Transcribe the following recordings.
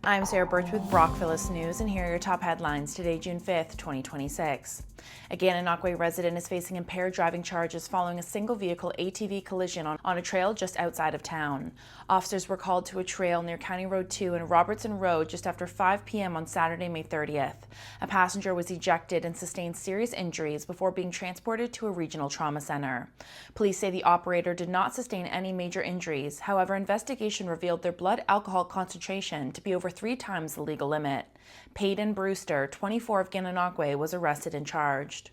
I'm Sarah Burtch with Brockvilleist News, and here are your top headlines today, June 5th, 2026. A Gananoque resident is facing impaired driving charges following a single-vehicle ATV collision on a trail just outside of town. Officers were called to a trail near County Road 2 and Robertson Road just after 5 p.m. on Saturday, May 30th. A passenger was ejected and sustained serious injuries before being transported to a regional trauma center. Police say the operator did not sustain any major injuries. However, investigation revealed their blood alcohol concentration to be over 3 times the legal limit. Peyton Brewster, 24 of Gananoque, was arrested and charged.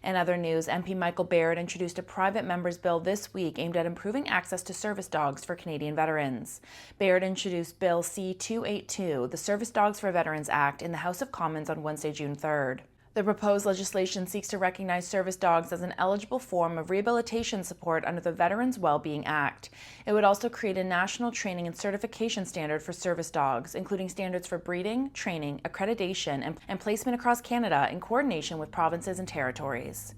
In other news, MP Michael Barrett introduced a private member's bill this week aimed at improving access to service dogs for Canadian veterans. Barrett introduced Bill C-282, the Service Dogs for Veterans Act, in the House of Commons on Wednesday, June 3rd. The proposed legislation seeks to recognize service dogs as an eligible form of rehabilitation support under the Veterans Wellbeing Act. It would also create a national training and certification standard for service dogs, including standards for breeding, training, accreditation, and placement across Canada in coordination with provinces and territories.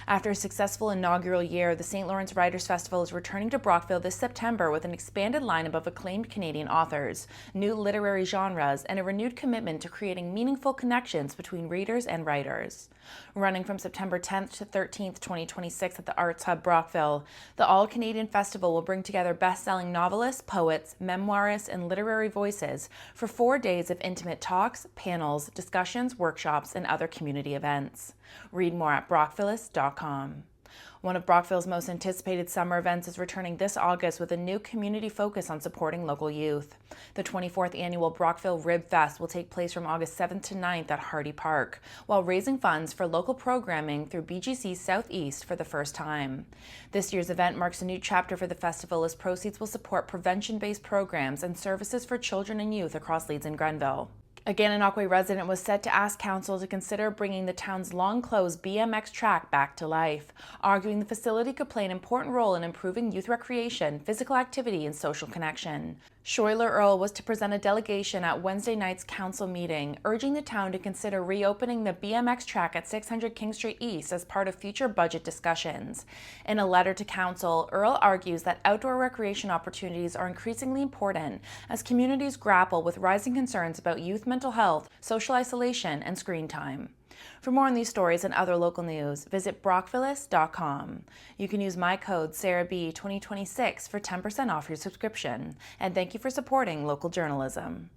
After a successful inaugural year, the St. Lawrence Writers' Festival is returning to Brockville this September with an expanded lineup of acclaimed Canadian authors, new literary genres, and a renewed commitment to creating meaningful connections between readers and writers. Running from September 10th to 13th, 2026 at the Arts Hub Brockville, the All-Canadian Festival will bring together best-selling novelists, poets, memoirists, and literary voices for 4 days of intimate talks, panels, discussions, workshops, and other community events. Read more at brockvilleist.com. One of Brockville's most anticipated summer events is returning this August with a new community focus on supporting local youth. The 24th annual Brockville Ribfest will take place from August 7th to 9th at Hardy Park, while raising funds for local programming through BGC South East for the first time. This year's event marks a new chapter for the festival as proceeds will support prevention-based programs and services for children and youth across Leeds-Grenville. A Gananoque resident was set to ask council to consider bringing the town's long-closed BMX track back to life, arguing the facility could play an important role in improving youth recreation, physical activity, and social connection. Schuyler Earl was to present a delegation at Wednesday night's council meeting, urging the town to consider reopening the BMX track at 600 King Street East as part of future budget discussions. In a letter to council, Earl argues that outdoor recreation opportunities are increasingly important as communities grapple with rising concerns about youth mental health, social isolation, and screen time. For more on these stories and other local news, visit brockvilleist.com. You can use my code SarahB2026 for 10% off your subscription. And thank you for supporting local journalism.